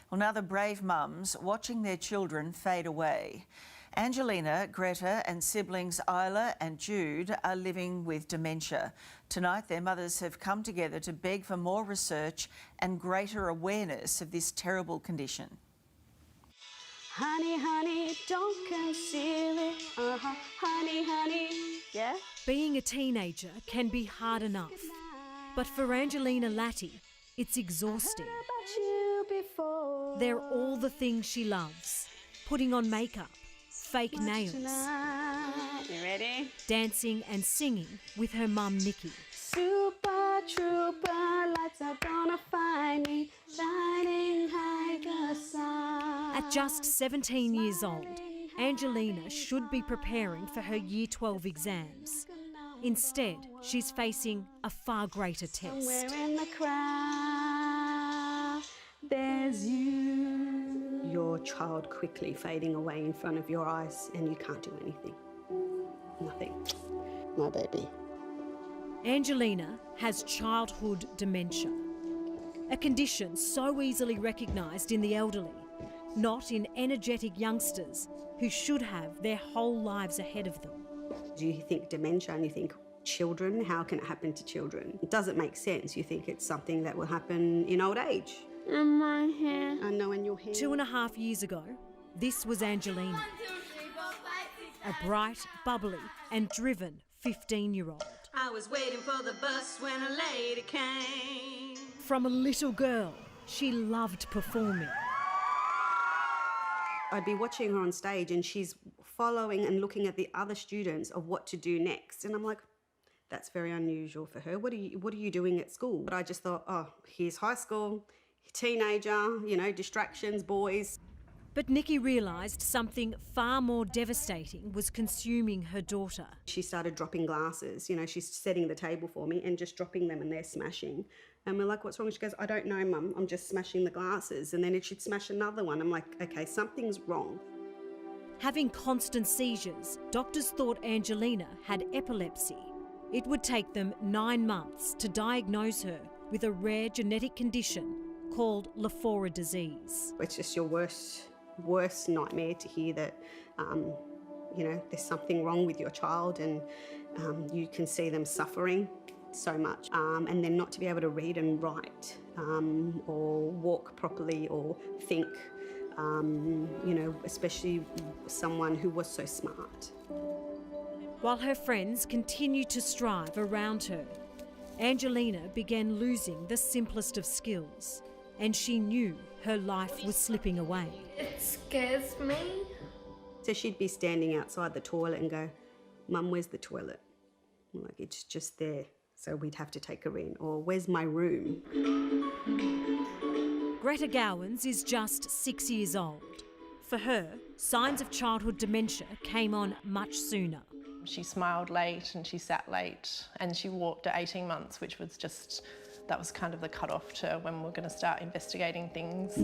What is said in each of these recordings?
Well, now the brave mums watching their children fade away. Angelina, Greta and siblings Isla and Jude are living with dementia. Tonight their mothers have come together to beg for more research and greater awareness of this terrible condition. Honey, honey, don't conceal it. Honey, honey, yeah? Being a teenager can be hard enough, but for Angelina Latty, it's exhausting. They're all the things she loves. Putting on makeup, fake nails. You ready? Dancing and singing with her mum Nikki. Super trooper, lights are gonna find me, shining high the sun. At just 17 years old, Angelina should be preparing for her Year 12 exams. Instead, she's facing a far greater test. Somewhere in the crowd, there's you. Your child quickly fading away in front of your eyes and you can't do anything. Nothing. My baby. Angelina has childhood dementia, a condition so easily recognised in the elderly, not in energetic youngsters who should have their whole lives ahead of them. You think dementia and you think children, how can it happen to children? It doesn't make sense. You think it's something that will happen in old age. In my hair. I know in your hair. 2.5 years ago, this was Angelina, a bright, bubbly and driven 15-year-old. I was waiting for the bus when a lady came. From a little girl, she loved performing. I'd be watching her on stage and she's following and looking at the other students of what to do next. And I'm like, that's very unusual for her. What are you doing at school? But I just thought, oh, here's high school, teenager, you know, distractions, boys. But Nikki realised something far more devastating was consuming her daughter. She started dropping glasses. You know, she's setting the table for me and just dropping them and they're smashing. And we're like, what's wrong? She goes, I don't know, Mum. I'm just smashing the glasses. And then she'd smash another one. I'm like, okay, something's wrong. Having constant seizures, doctors thought Angelina had epilepsy. It would take them 9 months to diagnose her with a rare genetic condition called Lafora disease. It's just your worst nightmare to hear that, you know, there's something wrong with your child and you can see them suffering so much and then not to be able to read and write or walk properly or think, you know, especially someone who was so smart. While her friends continued to strive around her, Angelina began losing the simplest of skills, and she knew her life was slipping away. It scares me. So she'd be standing outside the toilet and go, Mum, where's the toilet? I'm like, it's just there. So we'd have to take her in. Or where's my room? Greta Gowans is just 6 years old. For her, signs of childhood dementia came on much sooner. She smiled late and she sat late and she walked at 18 months, which was just, that was kind of the cut-off to when we're going to start investigating things.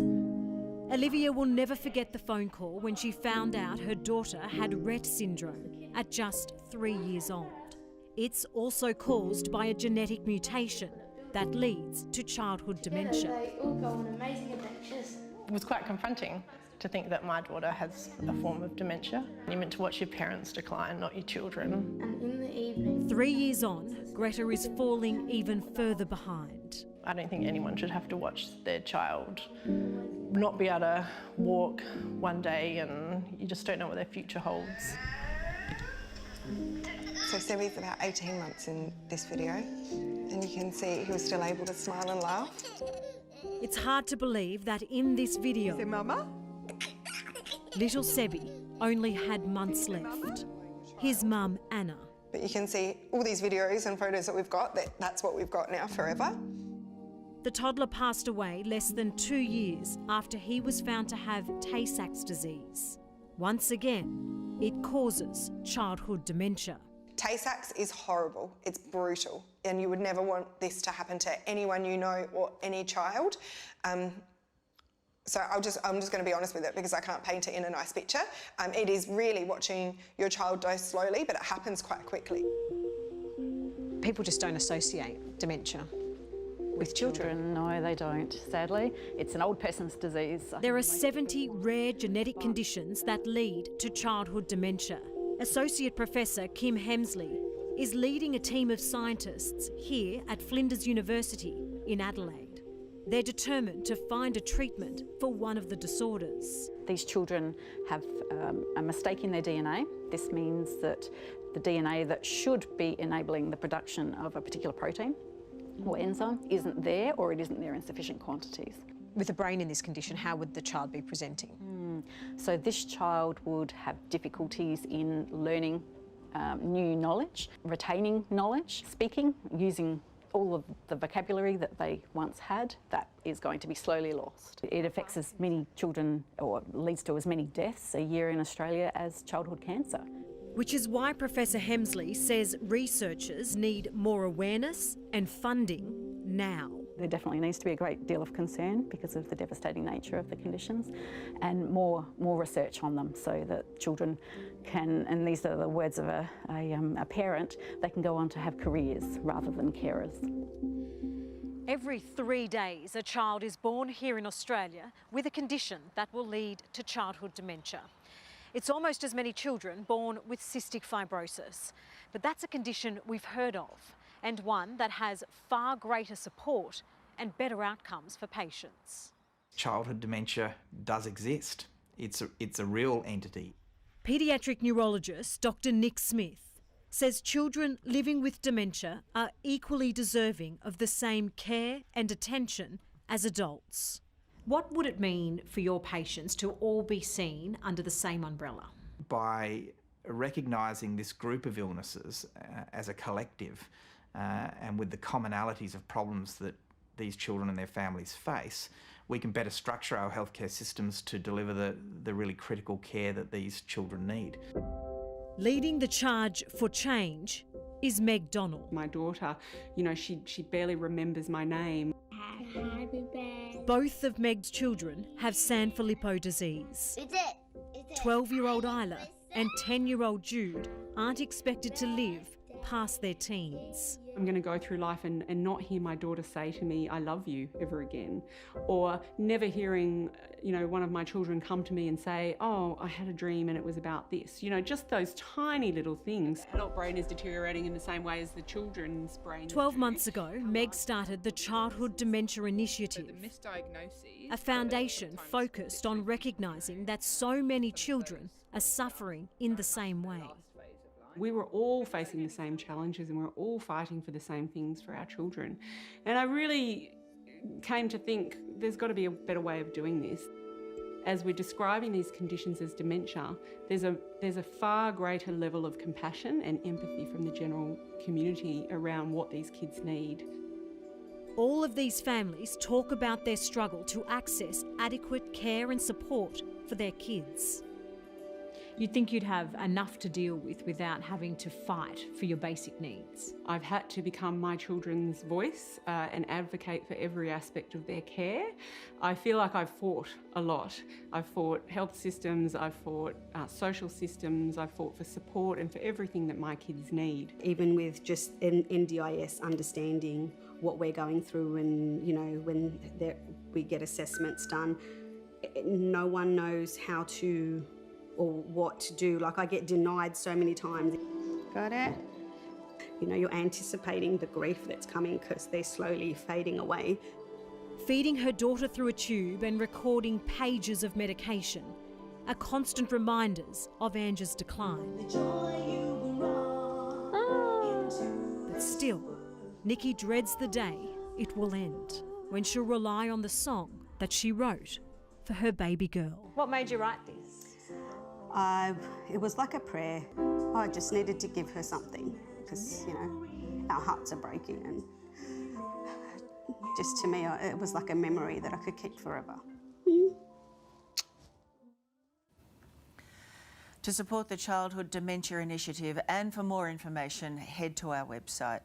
Olivia will never forget the phone call when she found out her daughter had Rett syndrome at just 3 years old. It's also caused by a genetic mutation that leads to childhood dementia. They all go on amazing adventures. It was quite confronting to think that my daughter has a form of dementia. You're meant to watch your parents decline, not your children. And in the evening... 3 years on, Greta is falling even further behind. I don't think anyone should have to watch their child not be able to walk one day and you just don't know what their future holds. So Sebby's about 18 months in this video and you can see he was still able to smile and laugh. It's hard to believe that in this video, Say mama? little Sebby only had months left. His mum, Anna. But you can see all these videos and photos that we've got, that's what we've got now forever. The toddler passed away less than 2 years after he was found to have Tay-Sachs disease. Once again, it causes childhood dementia. Tay-Sachs is horrible, it's brutal, and you would never want this to happen to anyone you know or any child. So I'm just going to be honest with it because I can't paint it in a nice picture. It is really watching your child die slowly, but it happens quite quickly. People just don't associate dementia with children. No, they don't, sadly. It's an old person's disease. There are 70 rare genetic conditions that lead to childhood dementia. Associate Professor Kim Hemsley is leading a team of scientists here at Flinders University in Adelaide. They're determined to find a treatment for one of the disorders. These children have a mistake in their DNA. This means that the DNA that should be enabling the production of a particular protein or enzyme isn't there, or it isn't there in sufficient quantities. With a brain in this condition, how would the child be presenting? So this child would have difficulties in learning new knowledge, retaining knowledge, speaking, using all of the vocabulary that they once had. That is going to be slowly lost. It affects as many children, or leads to as many deaths a year in Australia as childhood cancer. Which is why Professor Hemsley says researchers need more awareness and funding now. There definitely needs to be a great deal of concern because of the devastating nature of the conditions, and more research on them so that children can, and these are the words of a parent, they can go on to have careers rather than carers. Every 3 days, a child is born here in Australia with a condition that will lead to childhood dementia. It's almost as many children born with cystic fibrosis, but that's a condition we've heard of, and one that has far greater support and better outcomes for patients. Childhood dementia does exist. It's a real entity. Paediatric neurologist Dr. Nick Smith says children living with dementia are equally deserving of the same care and attention as adults. What would it mean for your patients to all be seen under the same umbrella? By recognising this group of illnesses as a collective, and with the commonalities of problems that these children and their families face, we can better structure our healthcare systems to deliver the really critical care that these children need. Leading the charge for change is Meg Donnell. My daughter, she barely remembers my name. Both of Meg's children have Sanfilippo disease. 12-year-old Isla and 10-year-old Jude aren't expected to live past their teens. I'm going to go through life and not hear my daughter say to me, "I love you," ever again. Or never hearing, one of my children come to me and say, "Oh, I had a dream and it was about this." Just those tiny little things. The adult brain is deteriorating in the same way as the children's brain. 12 months ago, Meg started the Childhood Dementia Initiative, a foundation focused on recognising that so many children are suffering in the same way. We were all facing the same challenges and we were all fighting for the same things for our children. And I really came to think there's got to be a better way of doing this. As we're describing these conditions as dementia, there's a far greater level of compassion and empathy from the general community around what these kids need. All of these families talk about their struggle to access adequate care and support for their kids. You'd think you'd have enough to deal with without having to fight for your basic needs. I've had to become my children's voice and advocate for every aspect of their care. I feel like I've fought a lot. I've fought health systems, I've fought social systems, I've fought for support and for everything that my kids need. Even with just NDIS understanding what we're going through, and when we get assessments done, no one knows how to or what to do. Like, I get denied so many times. Got it? You're anticipating the grief that's coming because they're slowly fading away. Feeding her daughter through a tube and recording pages of medication are constant reminders of Angie's decline. But still, Nikki dreads the day it will end, when she'll rely on the song that she wrote for her baby girl. What made you write this? It was like a prayer. I just needed to give her something because, our hearts are breaking, and just to me, it was like a memory that I could keep forever. To support the Childhood Dementia Initiative and for more information, head to our website.